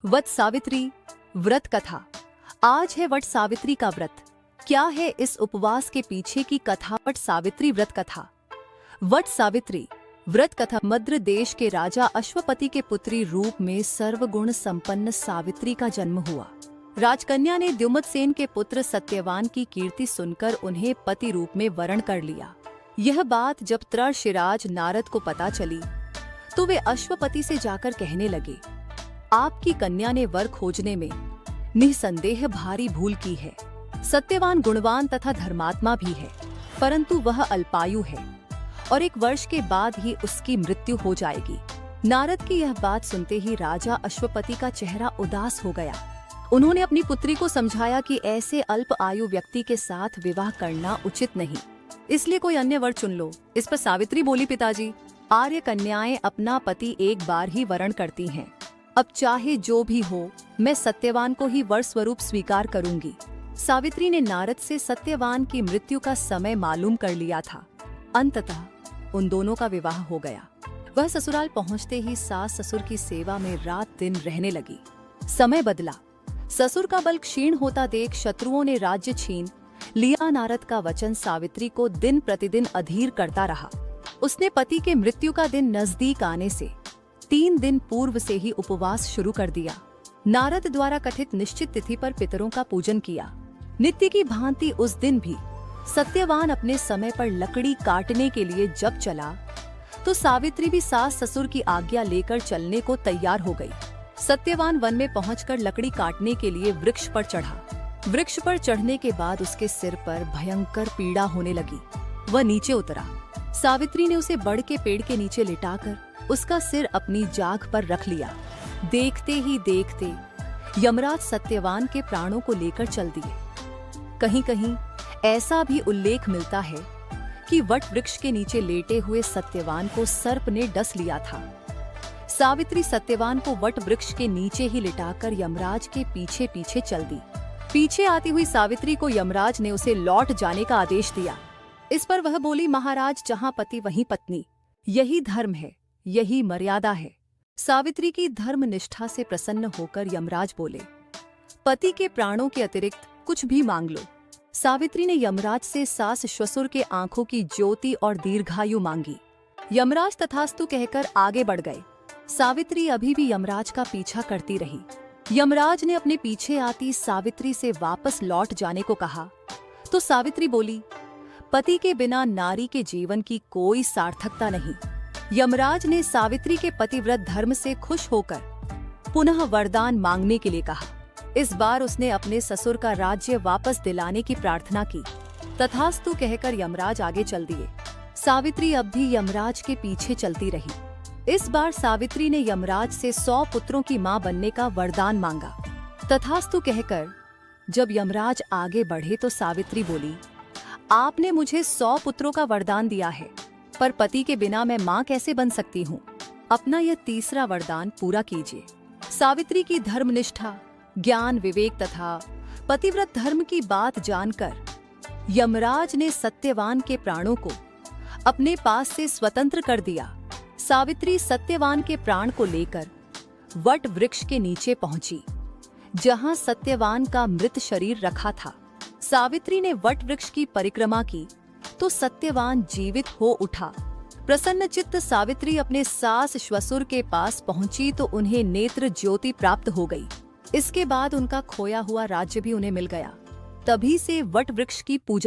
वट सावित्री व्रत कथा। आज है वट सावित्री का व्रत। क्या है इस उपवास के पीछे की कथा? वट सावित्री व्रत कथा। वट सावित्री व्रत कथा। मद्र देश के राजा अश्वपति के पुत्री रूप में सर्वगुण संपन्न सावित्री का जन्म हुआ। राजकन्या ने द्युमत्सेन के पुत्र सत्यवान की कीर्ति सुनकर उन्हें पति रूप में वरण कर लिया। यह बात जब त्रशिराज नारद को पता चली तो वे अश्वपति से जाकर कहने लगे, आपकी कन्या ने वर खोजने में निसंदेह भारी भूल की है। सत्यवान गुणवान तथा धर्मात्मा भी है, परंतु वह अल्पायु है और 1 वर्ष के बाद ही उसकी मृत्यु हो जाएगी। नारद की यह बात सुनते ही राजा अश्वपति का चेहरा उदास हो गया। उन्होंने अपनी पुत्री को समझाया कि ऐसे अल्प आयु व्यक्ति के साथ विवाह करना उचित नहीं, इसलिए कोई अन्य वर चुन लो। इस पर सावित्री बोली, पिताजी, आर्य कन्याएं अपना पति एक बार ही वरण करती हैं। अब चाहे जो भी हो, मैं सत्यवान को ही वर स्वरूप स्वीकार करूंगी। सावित्री ने नारद से सत्यवान की मृत्यु का समय मालूम कर लिया था। अंततः उन दोनों का विवाह हो गया। वह ससुराल पहुंचते ही सास ससुर की सेवा में रात दिन रहने लगी। समय बदला। ससुर का बल क्षीण होता देख शत्रुओं ने राज्य छीन लिया। नारद का वचन सावित्री को दिन प्रतिदिन अधीर करता रहा। उसने पति के मृत्यु का दिन नजदीक आने से 3 दिन पूर्व से ही उपवास शुरू कर दिया। नारद द्वारा कथित निश्चित तिथि पर पितरों का पूजन किया। नित्य की भांति उस दिन भी सत्यवान अपने समय पर लकड़ी काटने के लिए जब चला तो सावित्री भी सास ससुर की आज्ञा लेकर चलने को तैयार हो गई। सत्यवान वन में पहुंचकर लकड़ी काटने के लिए वृक्ष पर चढ़ा। वृक्ष पर चढ़ने के बाद उसके सिर पर भयंकर पीड़ा होने लगी। वह नीचे उतरा। सावित्री ने उसे बड़ के पेड़ के नीचे लिटाकर उसका सिर अपनी जांघ पर रख लिया। देखते ही देखते यमराज सत्यवान के प्राणों को लेकर चल दिए। कहीं कहीं ऐसा भी उल्लेख मिलता है कि वट वृक्ष के नीचे लेटे हुए सत्यवान को सर्प ने डस लिया था। सावित्री सत्यवान को वट वृक्ष के नीचे ही लिटाकर यमराज के पीछे पीछे चल दी। पीछे आती हुई सावित्री को यमराज ने उसे लौट जाने का आदेश दिया। इस पर वह बोली, महाराज, जहाँ पति वहीं पत्नी, यही धर्म है, यही मर्यादा है। सावित्री की धर्म निष्ठा से प्रसन्न होकर यमराज बोले, पति के प्राणों के अतिरिक्त कुछ भी मांग लो। सावित्री ने यमराज से सास ससुर के आंखों की ज्योति और दीर्घायु मांगी। यमराज तथास्तु कहकर आगे बढ़ गए। सावित्री अभी भी यमराज का पीछा करती रही। यमराज ने अपने पीछे आती सावित्री से वापस लौट जाने को कहा तो सावित्री बोली, पति के बिना नारी के जीवन की कोई सार्थकता नहीं। यमराज ने सावित्री के पतिव्रत धर्म से खुश होकर पुनः वरदान मांगने के लिए कहा। इस बार उसने अपने ससुर का राज्य वापस दिलाने की प्रार्थना की। तथास्तु कहकर यमराज आगे चल दिए। सावित्री अब भी यमराज के पीछे चलती रही। इस बार सावित्री ने यमराज से 100 पुत्रों की मां बनने का वरदान मांगा। तथास्तु कहकर जब यमराज आगे बढ़े तो सावित्री बोली, आपने मुझे 100 पुत्रों का वरदान दिया है, पर पति के बिना मैं मां कैसे बन सकती हूँ? अपना यह तीसरा वरदान पूरा कीजिए। सावित्री की धर्मनिष्ठा, ज्ञान, विवेक तथा पतिव्रत धर्म की बात जानकर यमराज ने सत्यवान के प्राणों को अपने पास से स्वतंत्र कर दिया। सावित्री सत्यवान के प्राण को लेकर वट वृक्ष के नीचे पहुंची, जहां सत्यवान का मृत शरीर रखा था। सावित्री ने वट वृक्ष की परिक्रमा की तो सत्यवान जीवित हो उठा। प्रसन्न चित्त सावित्री अपने सास ससुर के पास पहुंची तो उन्हें नेत्र ज्योति प्राप्त हो गई। इसके बाद उनका खोया हुआ राज्य भी उन्हें मिल गया। तभी से वट वृक्ष की पूजा